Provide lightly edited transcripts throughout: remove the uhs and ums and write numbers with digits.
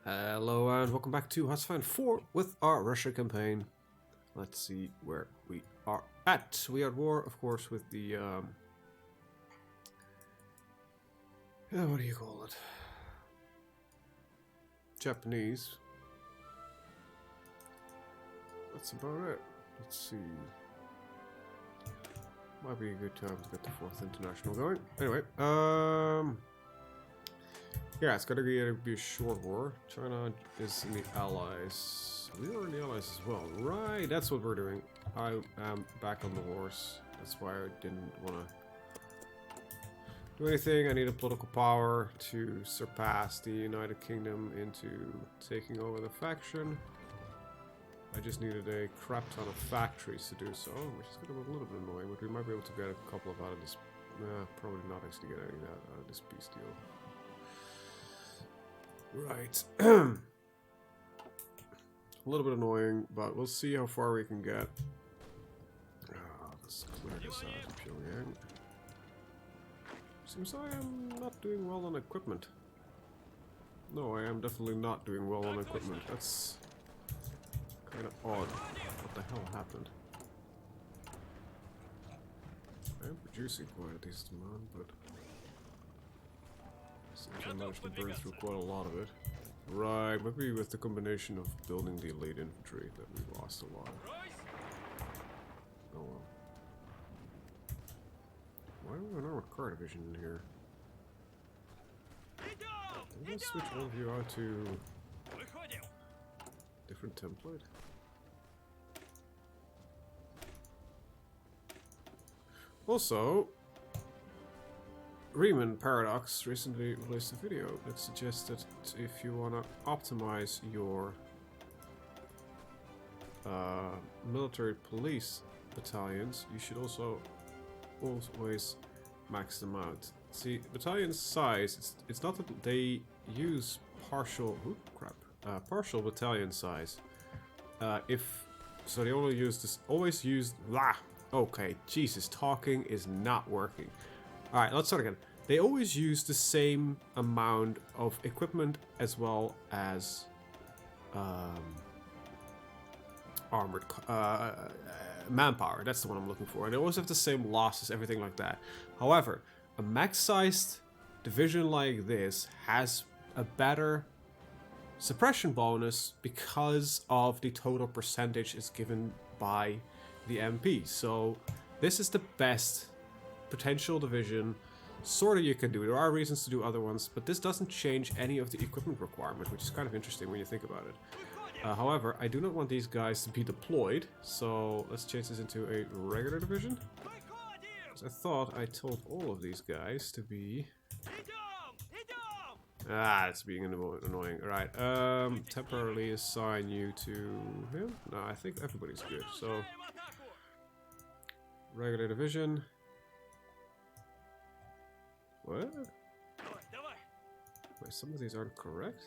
Hello and welcome back to HoI4 with our Russia campaign. Let's see where we are at. We are at war, of course, with the what do you call it? Japanese. That's about it. Let's see. Might be a good time to get the 4th International going. Anyway, yeah, it's gonna be a short war. China is in the Allies. We are in the Allies as well. Right, that's what we're doing. I am back on the horse. That's why I didn't want to do anything. I need a political power to surpass the United Kingdom into taking over the faction. I just needed a crap ton of factories to do so, which is going to be a little bit annoying, but we might be able to get a couple of out of this. Probably not actually get any of that out of this peace deal. Right. A little bit annoying, but we'll see how far we can get. Let's clear this out of Pyongyang. Seems I am not doing well on equipment. No, I am definitely not doing well on equipment. That's kind of odd. What the hell happened? I am producing quite a decent amount, but seems I managed to burn through quite a lot of it. Right, maybe with the combination of building the elite infantry that we lost a lot. Oh well. Why do we have an armored car division in here? Maybe let's switch all of you out to different template. Also, Riemann Paradox recently released a video that suggested if you want to optimize your military police battalions, you should also always max them out. See, battalion size, it's not that they use partial partial battalion size. If so, they only use this. Always use Okay, Jesus, talking is not working. Alright, let's start again. They always use the same amount of equipment as well as armored manpower. That's the one I'm looking for. And they always have the same losses, everything like that. However, a max-sized division like this has a better suppression bonus because of the total percentage is given by the MP. So this is the best potential division sort of you can do. There are reasons to do other ones, but this doesn't change any of the equipment requirement, which is kind of interesting when you think about it. However, I do not want these guys to be deployed, so let's change this into a regular division. Because I thought I told all of these guys to be... it's being annoying. Alright, temporarily assign you to him? No, I think everybody's good, so... Regular division. What? Wait, some of these aren't correct?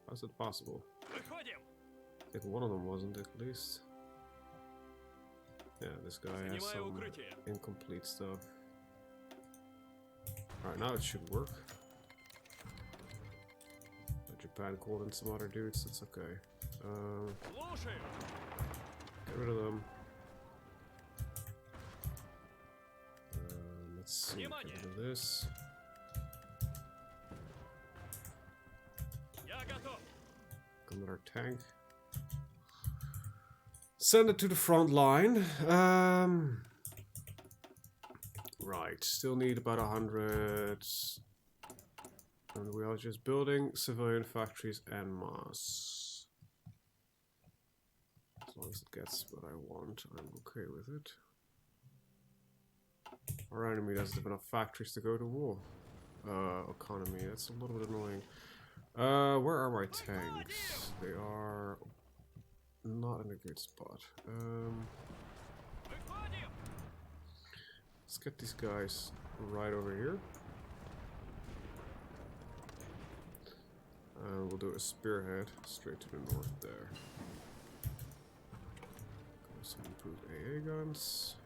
How's it possible? I think one of them wasn't, at least. Yeah, this guy has some incomplete stuff. Alright, now it should work. Japan called in some other dudes, that's okay. Get rid of them. Let's see, get rid of this. Another tank. Send it to the front line. Right, still need about 100. And we are just building civilian factories en masse. As long as it gets what I want, I'm okay with it. Our enemy doesn't have enough factories to go to war. Economy, that's a little bit annoying. Where are my tanks? They are not in a good spot. Let's get these guys right over here. And we'll do a spearhead straight to the north there. Some improved AA guns.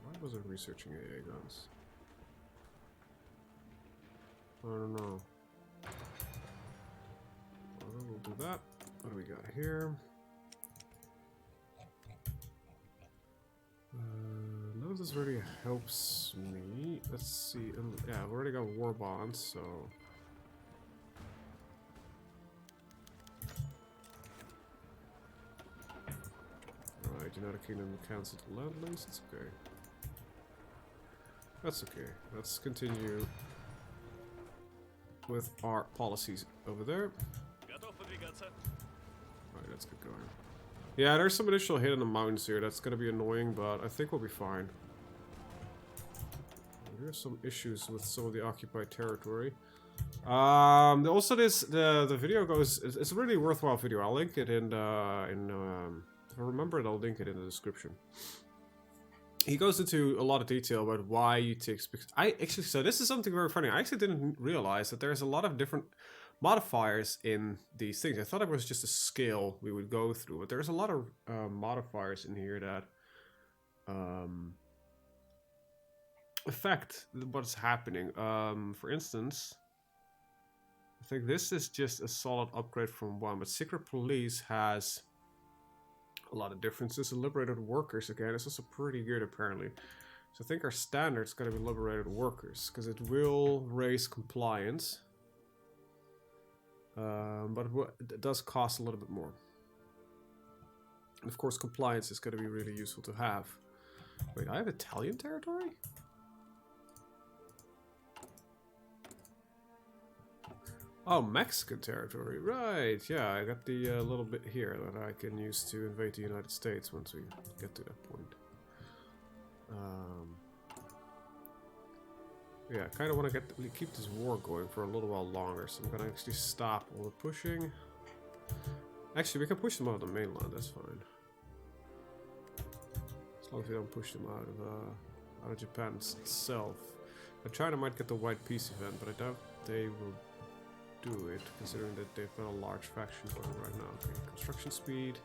Why was I researching AA guns? I don't know. got here? None of this really helps me. Let's see. Yeah, I've already got war bonds, so. Alright, United Kingdom cancelled the land lease. It's okay. That's okay. Let's continue with our policies over there. Alright, let's get going. Yeah, there's some initial hit in the mountains here. That's gonna be annoying, but I think we'll be fine. There's some issues with some of the occupied territory. Also, the video goes. It's a really worthwhile video. I'll link it if I remember it, I'll link it in the description. He goes into a lot of detail about why you take. So this is something very funny. I actually didn't realize that there's a lot of different modifiers in these things. I thought it was just a scale we would go through, but there's a lot of modifiers in here that affect what's happening. For instance, I think this is just a solid upgrade from 1, but Secret Police has a lot of differences. Liberated Workers, again, is also pretty good apparently. So I think our standard's going to be Liberated Workers, because it will raise compliance. But it does cost a little bit more. And of course, compliance is going to be really useful to have. Wait, I have Italian territory? Oh, Mexican territory. Right, yeah, I got the little bit here that I can use to invade the United States once we get to that point. Yeah, I kind of want to keep this war going for a little while longer, so I'm going to actually stop all the pushing. Actually, we can push them out of the mainland, that's fine. As long as we don't push them out of Japan itself. But China might get the White Peace event, but I doubt they will do it, considering that they've got a large faction going right now. Okay, construction speed.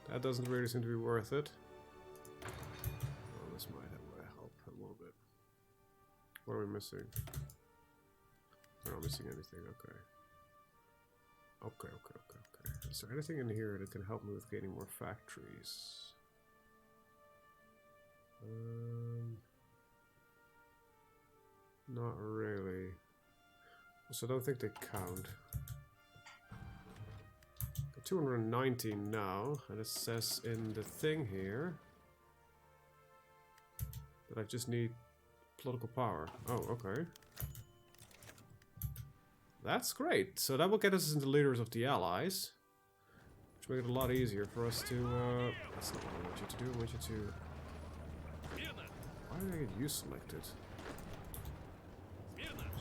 That doesn't really seem to be worth it. This might help a little bit. What are we missing? We're not missing anything, okay. Okay. Is there anything in here that can help me with getting more factories? Not really. Also, I don't think they count. Got 219 now, and it says in the thing here that I just need political power. Oh, okay. That's great. So that will get us into leaders of the Allies, which make it a lot easier for us to. That's not what I want you to do. I want you to. Why did I get you selected?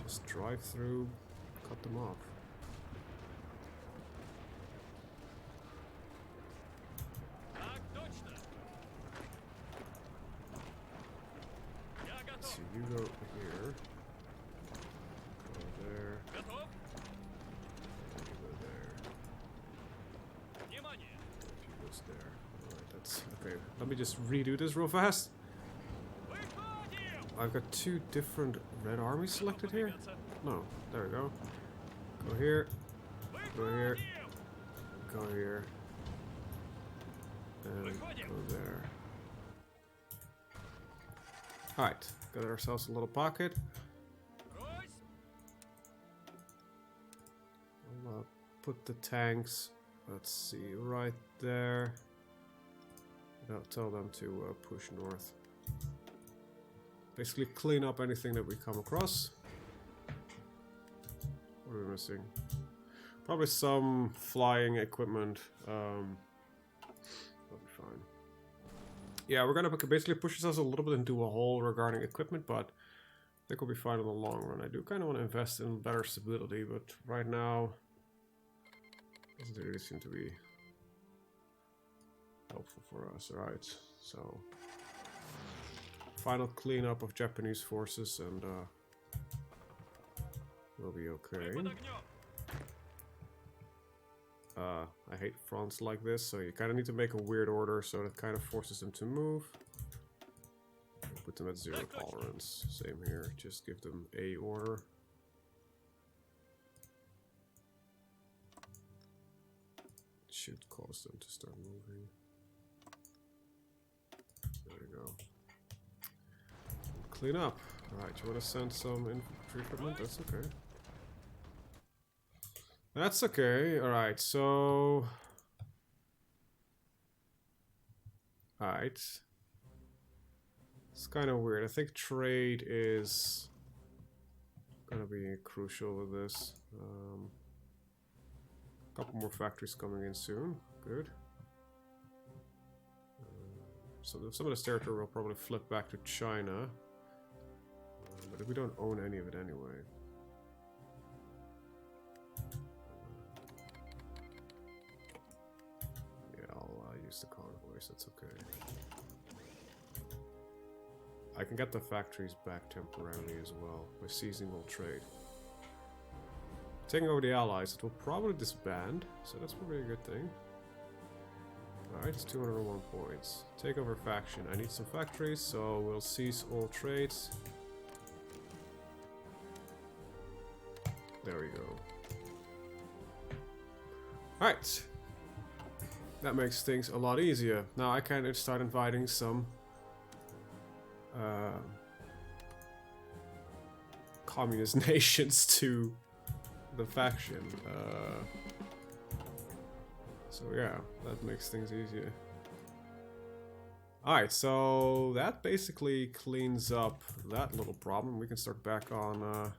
Just drive through, cut them off. So you go here, go there, and you go there. If you goes there. Alright, that's okay. Let me just redo this real fast. I've got 2 different red armies selected here? No, there we go. Go here, go here, go here, and go there. Alright, got ourselves a little pocket. I'll put the tanks, let's see, right there. I'll tell them to push north. Basically clean up anything that we come across. What are we missing? Probably some flying equipment. That'll be fine. Yeah, we're gonna basically push ourselves a little bit into a hole regarding equipment, but I think we'll be fine in the long run. I do kind of want to invest in better stability, but right now doesn't really seem to be helpful for us. Alright, so final cleanup of Japanese forces and we'll be okay. I hate fronts like this, so you kind of need to make a weird order so that kind of forces them to move. Put them at 0 tolerance. Same here, just give them a order. should cause them to start moving. There you go. Clean up. Alright, you want to send some infantry equipment? That's okay. That's okay. Alright, so... Alright. It's kind of weird. I think trade is gonna be crucial with this. A couple more factories coming in soon. Good. So some of this territory will probably flip back to China. But we don't own any of it anyway. Yeah, I'll use the convoys, that's okay. I can get the factories back temporarily as well by seizing all trade. Taking over the allies, it will probably disband, so that's probably a good thing. Alright, it's 201 points. Take over faction. I need some factories, so we'll seize all trades. There we go. Alright. That makes things a lot easier. Now I can start inviting some communist nations to the faction. So yeah, that makes things easier. Alright, so that basically cleans up that little problem. We can start back on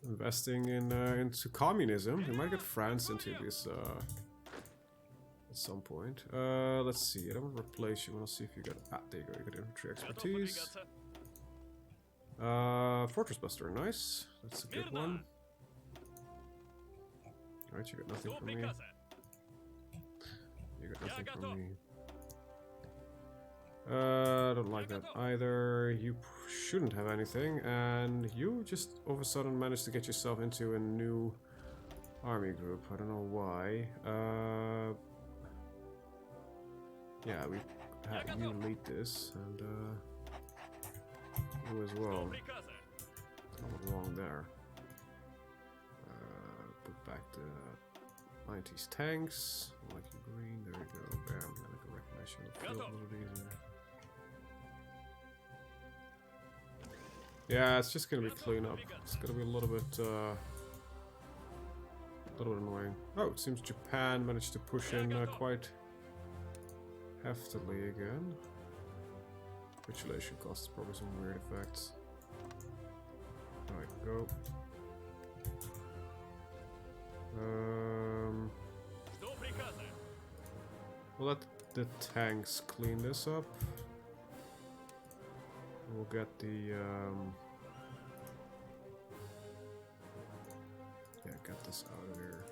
investing in into communism. We might get France into this at some point. Let's see. I don't want to replace you. I want to see if you got. Ah, there you go. You got infantry expertise. Fortress Buster, nice. That's a good one. Alright, you got nothing from me. You got nothing from me. I don't like that either. You shouldn't have anything, and you just all of a sudden managed to get yourself into a new army group. I don't know why. Yeah, we had you lead this, and you as well. Not wrong there. Put back the 90s tanks. I like your green. There we go. Bam. Like a recognition of the field a little easier. Yeah, it's just gonna be cleanup. It's gonna be a little bit annoying. Oh, it seems Japan managed to push in quite heftily again. Capitulation costs probably some weird effects. Alright, go. We'll let the tanks clean this up. We'll get the yeah, get this out of here.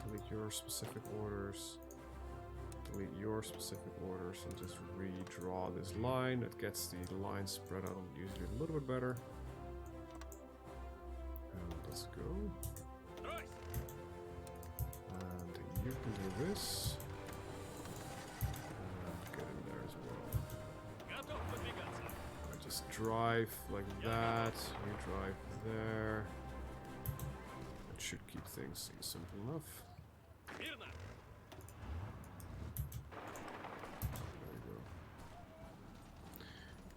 Delete your specific orders. Delete your specific orders and just redraw this line. It gets the line spread out usually a little bit better. And let's go. And you can do this. And get in there as well. I just drive like that. You drive there. That should keep things simple enough.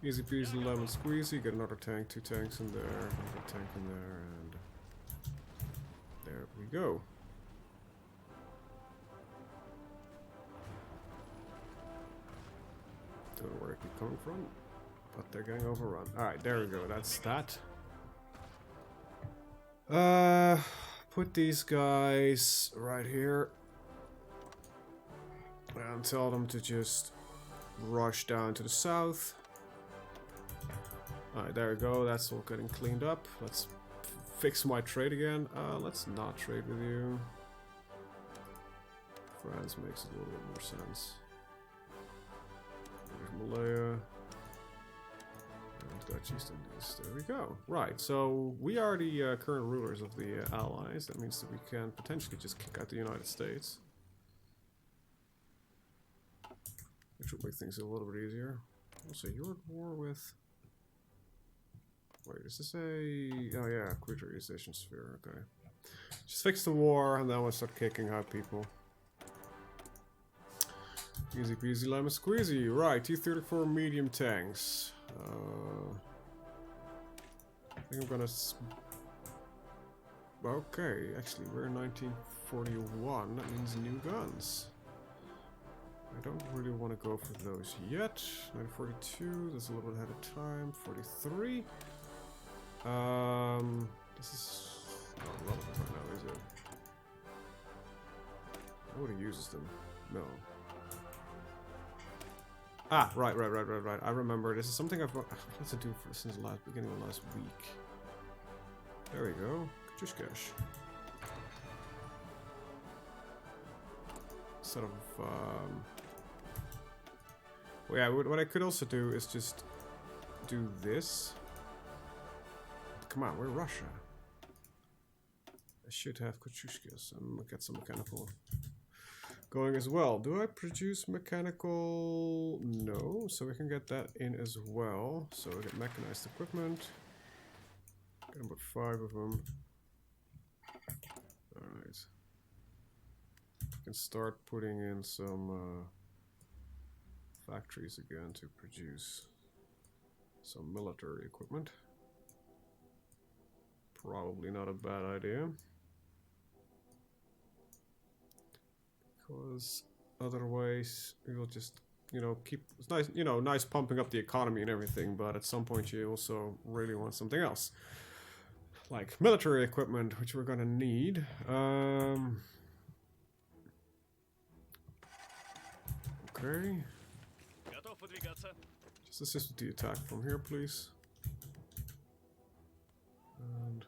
Easy peasy lemon squeezy, get another tank, 2 tanks in there, another tank in there, and there we go. Don't know where it keep coming from, but they're getting overrun. Alright, there we go, that's that. Put these guys right here. And tell them to just rush down to the south. Alright, there we go, that's all getting cleaned up. Let's fix my trade again. Let's not trade with you. France makes a little bit more sense. There's Malaya. And Dutch East Indies. There we go. Right, so we are the current rulers of the Allies. That means that we can potentially just kick out the United States. Which would make things a little bit easier. Also, you're at war with... Wait, is this a... Oh yeah, quick organization sphere, okay. Just fix the war and then we'll start kicking out people. Easy peasy lemon squeezy. Right, T-34 medium tanks. I think I'm gonna... Okay, actually we're in 1941, that means new guns. I don't really want to go for those yet. 1942, that's a little bit ahead of time. 43. This is not relevant right now, is it? Nobody uses them. No. Ah, right. I remember. This is something I've got to do for, since the beginning of last week. There we go. Kachushkash. Sort of, well, yeah, what I could also do is just do this. Come on, we're Russia. I should have Kachushkas and get some mechanical going as well. Do I produce mechanical? No, so we can get that in as well. So we get mechanized equipment. Get about 5 of them. Alright. We can start putting in some factories again to produce some military equipment. Probably not a bad idea. Because otherwise we will just, you know, keep, it's nice, you know, nice pumping up the economy and everything, but at some point you also really want something else. Like military equipment, which we're gonna need. Okay. Just assist with the attack from here, please. And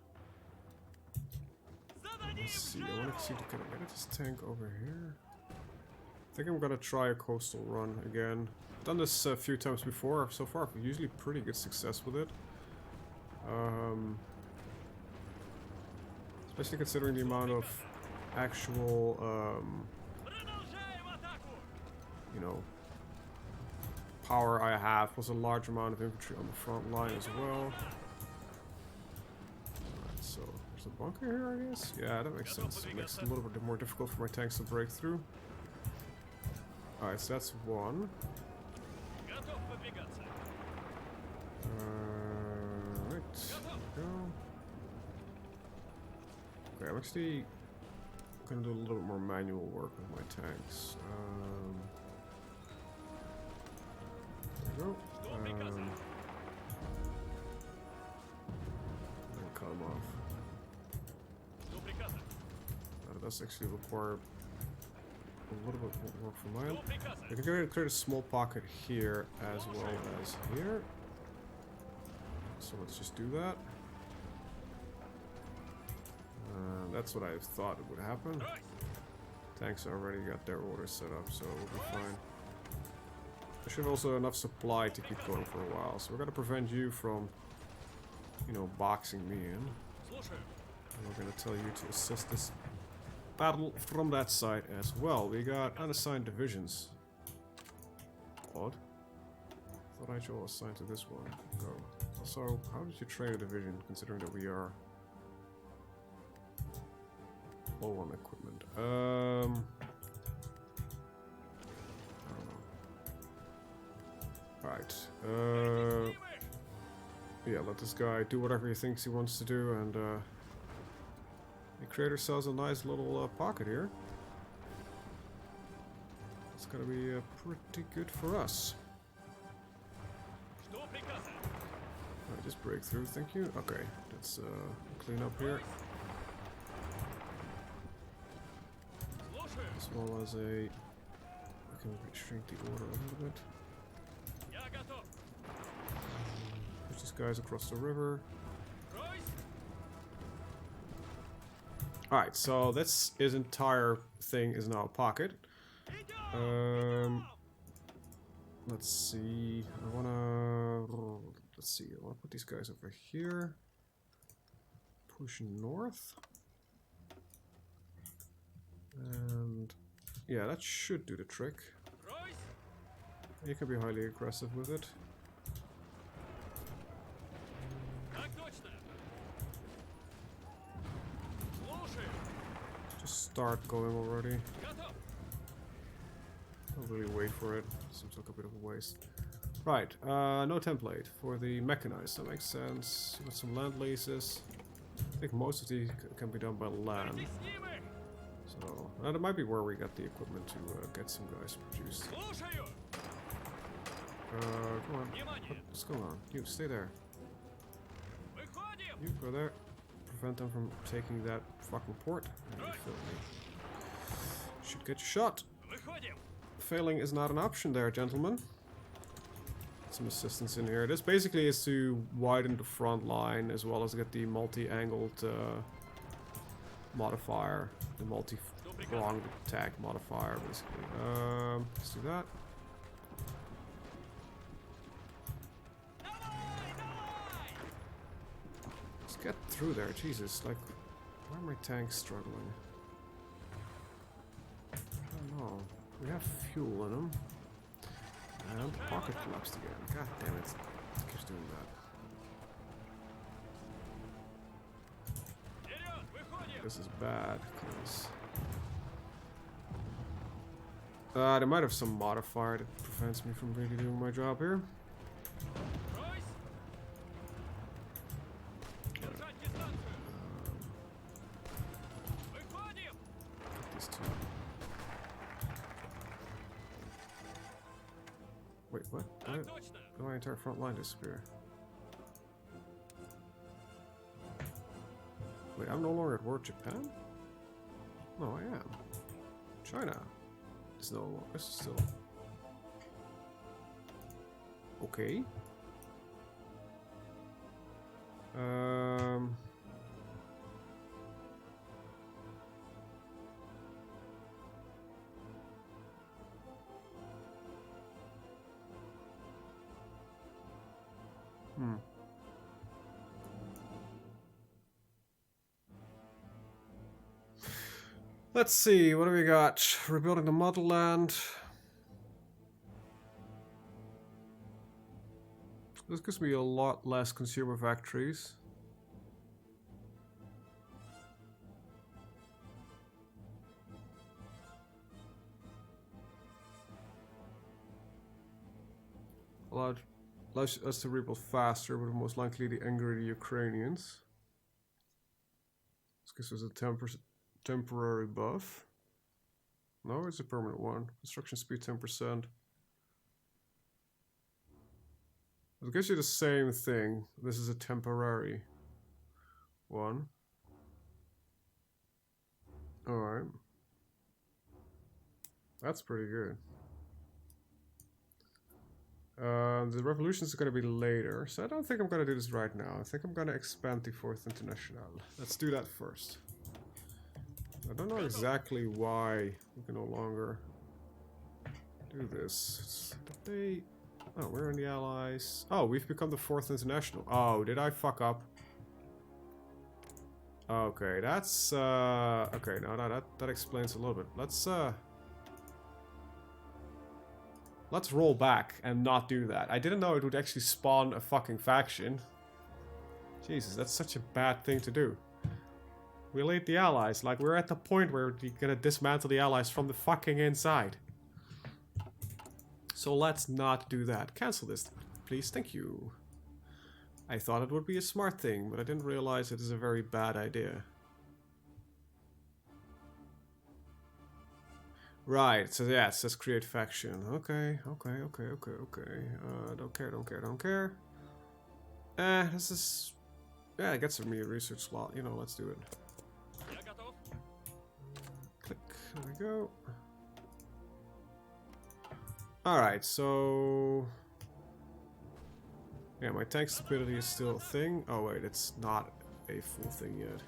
let's see, I want to see, can I get this tank over here? I think I'm gonna try a coastal run again. I've done this a few times before. So far, I've usually pretty good success with it. Especially considering the amount of actual, you know, power I have, plus a large amount of infantry on the front line as well. Alright, so there's a bunker here, I guess? Yeah, that makes sense. It makes it a little bit more difficult for my tanks to break through. Alright, so that's one. Right, go. Okay, I'm actually gonna do a little bit more manual work with my tanks. There we go. And cut them off. That does actually require a little bit more work from mine. I can create a small pocket here as well as here. So let's just do that. That's what I thought would happen. Tanks already got their orders set up, so we'll be fine. I should have also enough supply to keep going for a while, so we're gonna prevent you from, you know, boxing me in. And we're gonna tell you to assist this battle from that side as well. We got unassigned divisions. Odd. Thought I should all assign to this one. Go. Also, how did you train a division, considering that we are low on equipment? I don't know. Alright. Yeah, let this guy do whatever he thinks he wants to do, and we create ourselves a nice little pocket here. It's gonna be pretty good for us. Alright, just break through, thank you. Okay, let's clean up here. As well as a... I can shrink the order a little bit. Push these guys across the river. Alright, so this his entire thing is now a pocket. Let's see. I wanna put these guys over here. Push north. And yeah, that should do the trick. You can be highly aggressive with it. start going already. Don't really wait for it. Seems like a bit of a waste. Right, no template for the mechanized. That makes sense. Got some land leases. I think most of these can be done by land. So that might be where we got the equipment to get some guys produced. Come on. What's going on? You stay there. You go there. Prevent them from taking that fucking port. Should get you shot. Failing is not an option there, gentlemen. Some assistance in here. This basically is to widen the front line as well as get the multi-angled modifier, the multi-pronged attack modifier, basically. Let's do that. Let's get through there. Jesus, like, why are my tanks struggling? I don't know. We have fuel in them. And the pocket collapsed again. God damn it. It keeps doing that. This is bad, because... they might have some modifier that prevents me from really doing my job here. These two. Wait, what? Why did my entire front line disappear? Wait, I'm no longer at war with Japan? No, I am. China is no longer. This is still. Okay. Let's see, what do we got? Rebuilding the motherland. This gives me a lot less consumer factories. Allows us to rebuild faster, but most likely the angry Ukrainians. This gives us a temporary buff. No, it's a permanent one. Construction speed 10%. It gives you the same thing. This is a temporary one. Alright. That's pretty good. The revolution is going to be later, so I don't think I'm going to do this right now. I think I'm going to expand the 4th International. Let's do that first. I don't know exactly why we can no longer do this. Did they... Oh, we're in the Allies. Oh, we've become the 4th International. Oh, did I fuck up? Okay, that's... Okay, no, that explains a little bit. Let's roll back and not do that. I didn't know it would actually spawn a fucking faction. Jesus, that's such a bad thing to do. We laid the Allies, like we're at the point where we're gonna dismantle the Allies from the fucking inside. So let's not do that. Cancel this, please, thank you. I thought it would be a smart thing, but I didn't realize it is a very bad idea. Right, so yeah, it says create faction. Okay. Don't care. This is... Yeah, get some new research slot. You know, let's do it. Click, there we go. Alright, so... Yeah, my tank stupidity is still a thing. Oh wait, it's not a full thing yet.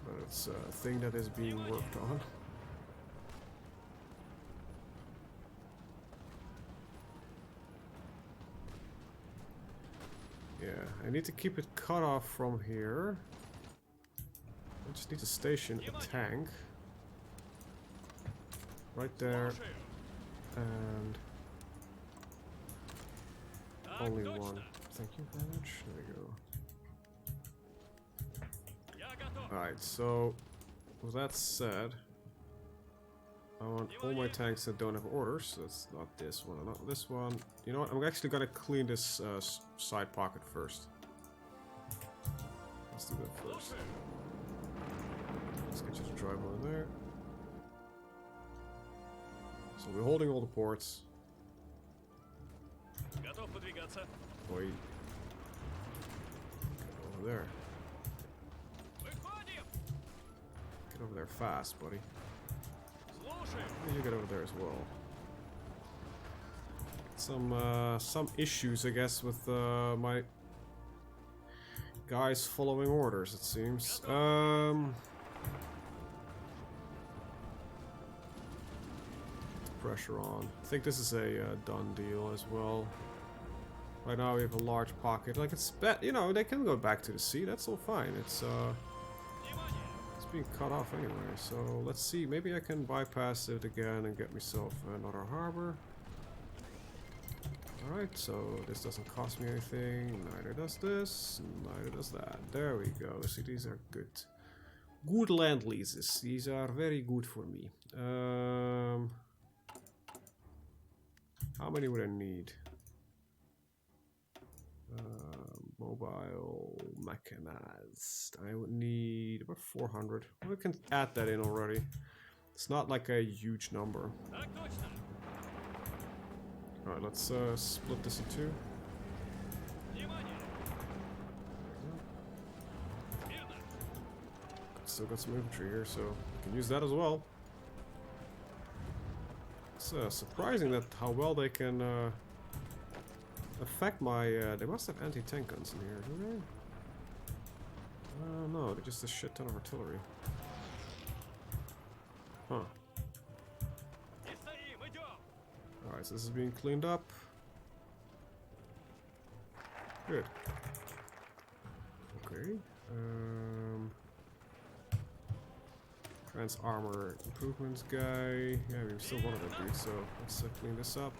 But it's a thing that is being worked on. Yeah, I need to keep it cut off from here. I just need to station a tank. Right there. And... only one. Thank you very much. There we go. Alright, so with that said, I want all my tanks that don't have orders. So that's not this one, not this one. You know what? I'm actually gonna clean this side pocket first. Let's do that first. Let's get you to drive over there. So we're holding all the ports. Boy. Get over there. Get over there fast, buddy. You get over there as well. Some issues, I guess, with my guys following orders. It seems. Pressure on. I think this is a done deal as well. Right now we have a large pocket. Like it's you know, they can go back to the sea. That's all fine. It's being cut off anyway. So let's see. Maybe I can bypass it again and get myself another harbor. All right. So this doesn't cost me anything. Neither does this. Neither does that. There we go. See, these are good. Good land leases. These are very good for me. How many would I need? Mobile mechanized. I would need about 400. We can add that in already. It's not like a huge number. Alright, let's split this in two. Still got some infantry here, so we can use that as well. It's surprising that how well they can affect my... they must have anti-tank guns in here, do they? No, they're just a shit ton of artillery. Huh. Alright, so this is being cleaned up. Good. Okay. Trans armor improvements guy. Yeah, we still want to do so. Let's clean this up.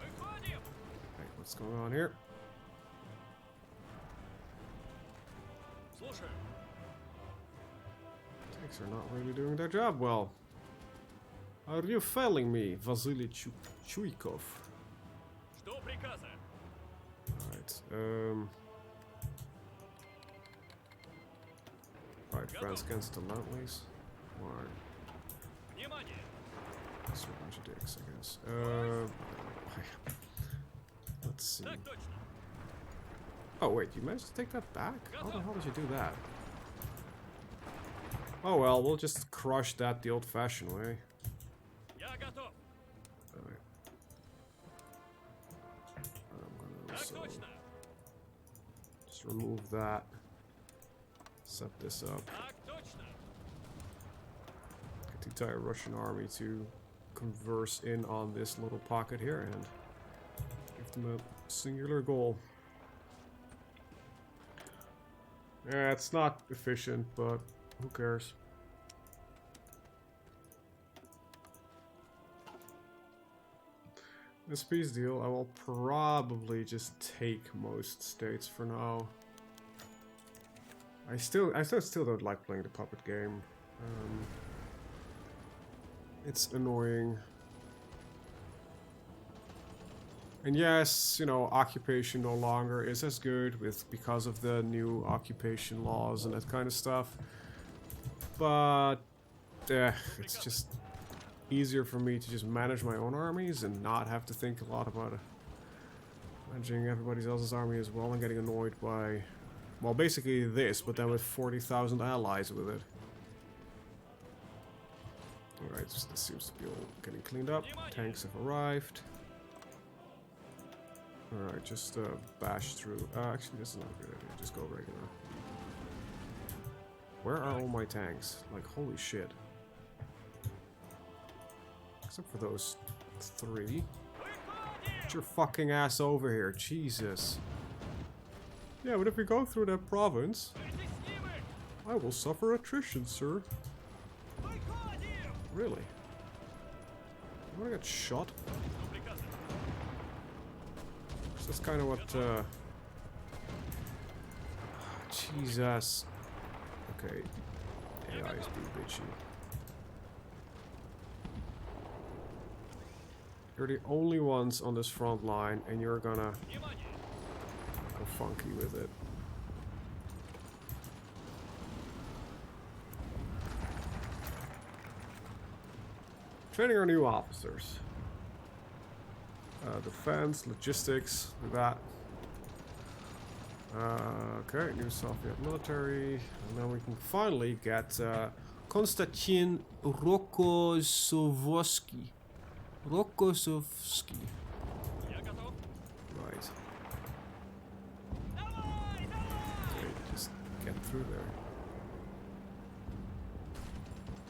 Hey, what's going on here? Tanks are not really doing their job well. Are you failing me, Vasily Chuikov? Alright, Alright, France against the Lentleys. Why? That's a bunch of dicks, I guess. Let's see. Oh wait, you managed to take that back? How the hell did you do that? Oh well, we'll just crush that the old-fashioned way. Alright. I'm gonna also just remove that. Set this up. Get the entire Russian army to converse in on this little pocket here and give them a singular goal. Yeah, it's not efficient, but who cares? This peace deal, I will probably just take most states for now. I still don't like playing the puppet game. It's annoying. And yes, you know, occupation no longer is as good because of the new occupation laws and that kind of stuff. But it's just easier for me to just manage my own armies and not have to think a lot about managing everybody else's army as well and getting annoyed by, well, basically this, but then with 40,000 allies with it. Alright, this seems to be all getting cleaned up. Tanks have arrived. Alright, just bash through. Actually, this is not a good idea. Just go regular. Where are all my tanks? Like, holy shit. Except for those three. Get your fucking ass over here. Jesus. Yeah, but if we go through that province, I will suffer attrition, sir. Really? You wanna get shot? That's kind of what, Jesus. Okay. AI is being bitchy. You're the only ones on this front line, and you're gonna go funky with it. Training our new officers. Defense, logistics, do that. Okay, new Soviet military. And now we can finally get Konstantin Rokossovsky. Rokossovsky. Right. Okay, just get through there.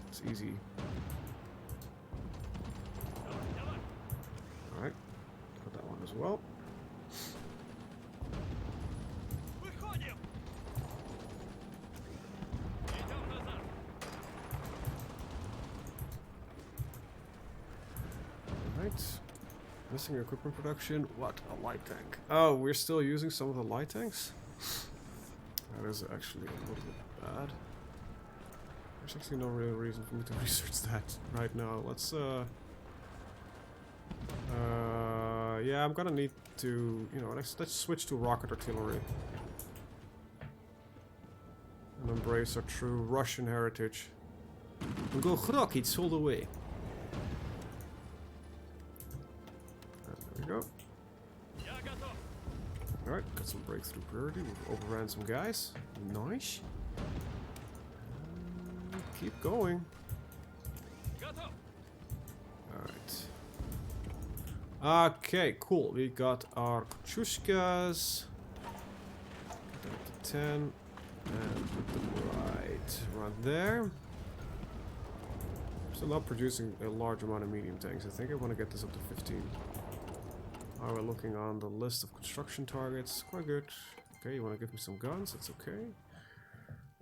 It's easy. Alright. Got that one as well. Missing equipment production. What? A light tank. Oh, we're still using some of the light tanks? That is actually a little bit bad. There's actually no real reason for me to research that right now. Let's yeah, I'm gonna need to, you know, let's switch to rocket artillery. And embrace our true Russian heritage. And go rockets all the way. Go. Alright, got some breakthrough priority. We've overran some guys. Nice. Keep going. Alright. Okay, cool. We got our Kachushkas. Get that up to 10. And put them right there. Still not producing a large amount of medium tanks. I think I want to get this up to 15. Oh, we're looking on the list of construction targets. Quite good. Okay, you want to give me some guns? That's okay.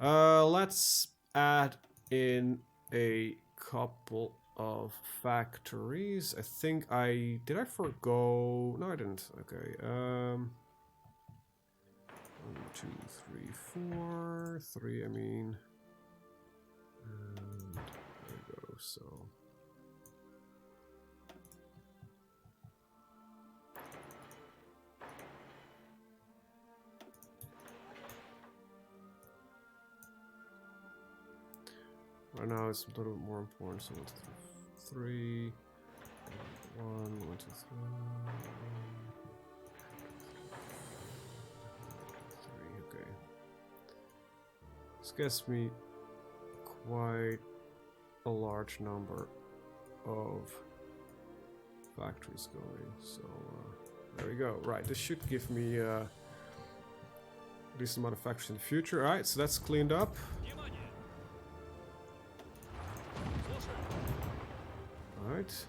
Let's add in a couple of factories. I think I... Did I forgo... No, I didn't. Okay. 1, 2, 3, 4. 3, I mean. And there we go. So... Right now it's a little bit more important, so 1, 2, 3, 1, 1, 2, 3, 3, okay. This gets me quite a large number of factories going, so there we go. Right, this should give me a decent amount of factories in the future. Alright, so that's cleaned up. Alright.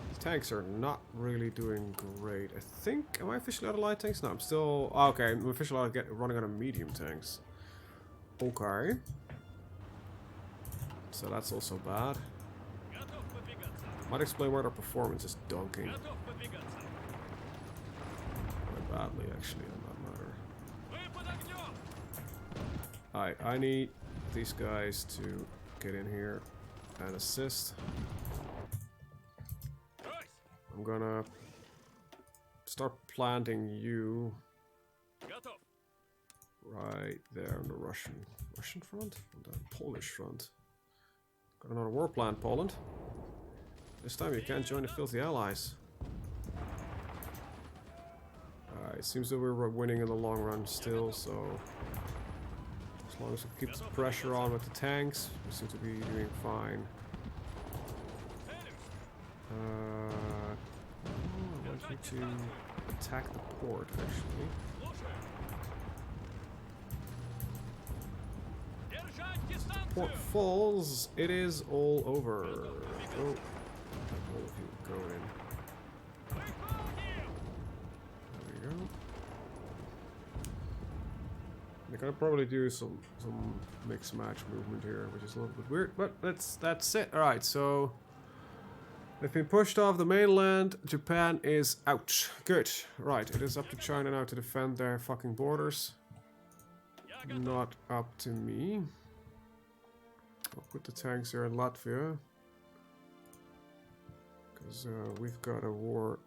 These tanks are not really doing great. I think... Am I officially out of light tanks? No, I'm still... Oh, okay, I'm officially running out of medium tanks. Okay. So that's also bad. Might explain why their performance is dunking. Quite badly, actually, on that matter. Alright, I need these guys to get in here and assist. I'm gonna start planting you right there on the Russian front? On the Polish front. Got another war plan, Poland. This time you can't join the filthy allies. Alright, it seems that we're winning in the long run still, so... As long as we keep the pressure on with the tanks, we seem to be doing fine. I want you to attack the port, actually. Port falls, it is all over. Oh, all of you go in. There we go. They're gonna probably do some mix match movement here, which is a little bit weird, but that's it. Alright, so they've been pushed off the mainland. Japan is out. Good. Right, it is up to China now to defend their fucking borders. not up to me. I'll put the tanks here in Latvia. Because we've got a war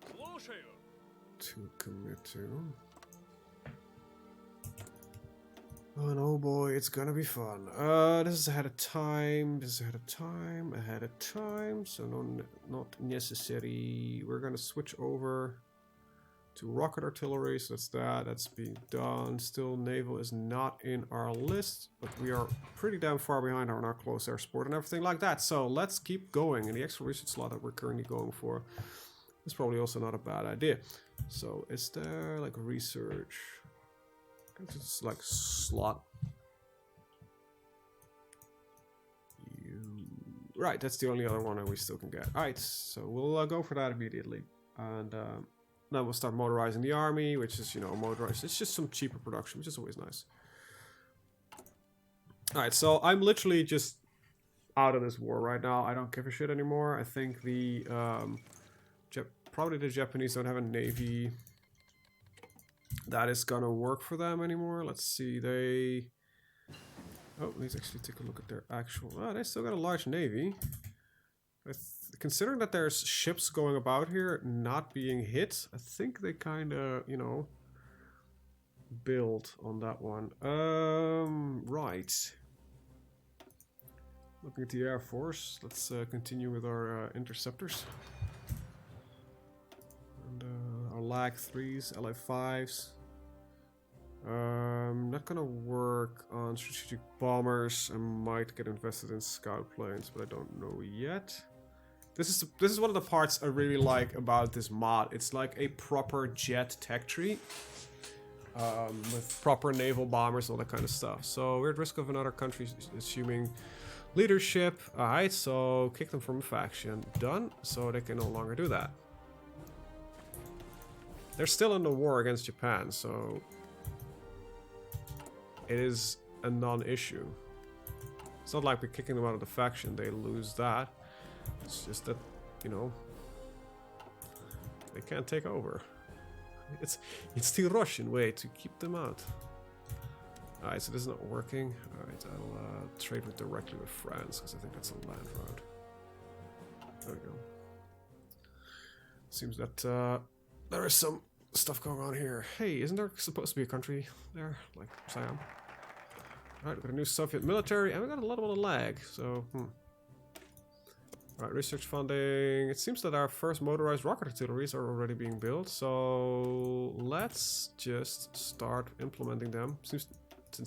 to commit to. Oh, and oh boy, it's gonna be fun. This is ahead of time. This is ahead of time. Ahead of time. So not necessary. We're gonna switch over to rocket artillery. So that's that. That's being done. Still, naval is not in our list, but we are pretty damn far behind on our close air support and everything like that. So let's keep going. And the extra research slot that we're currently going for is probably also not a bad idea. So is there like research? It's like slot. Right, that's the only other one that we still can get. Alright, so we'll go for that immediately. And then we'll start motorizing the army, which is, you know, motorized. It's just some cheaper production, which is always nice. Alright, so I'm literally just out of this war right now. I don't give a shit anymore. I think the probably the Japanese don't have a navy that is gonna work for them anymore. Let's see, let's actually take a look at their actual... Oh, they still got a large navy. Considering that there's ships going about here not being hit, I think they kind of, you know, build on that one. Right. Looking at the Air Force, let's continue with our interceptors. And our LAG 3s, LA 5s. Not gonna work on strategic bombers. I might get invested in scout planes, but I don't know yet. This is one of the parts I really like about this mod. It's like a proper jet tech tree. With proper naval bombers, all that kind of stuff. So we're at risk of another country assuming leadership. Alright, so kick them from a faction. Done. So they can no longer do that. They're still in the war against Japan, so it is a non-issue. It's not like we're kicking them out of the faction, they lose that. It's just that, you know, they can't take over. It's the Russian way to keep them out. Alright, so this is not working. Alright, I'll trade directly with France, because I think that's a land route. There we go. Seems that there is some stuff going on here. Hey, isn't there supposed to be a country there? Like Siam? Alright, we've got a new Soviet military, and we got a lot of lag, so... Alright, research funding. It seems that our first motorized rocket artilleries are already being built, so let's just start implementing them, since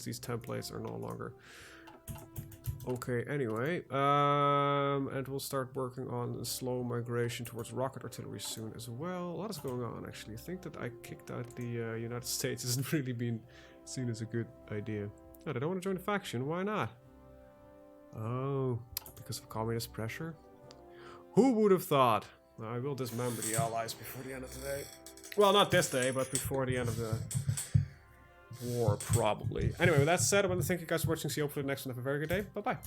these templates are no longer okay anyway. And we'll start working on a slow migration towards rocket artillery soon as well. A lot is going on, actually. I think that I kicked out the United States hasn't really been seen as a good idea. Oh, they don't want to join the faction. Why not? Oh, because of communist pressure? Who would have thought? I will dismember the allies before the end of the day. Well, not this day, but before the end of the war, probably. Anyway, with that said, I want to thank you guys for watching. See you hopefully the next one. Have a very good day. Bye-bye.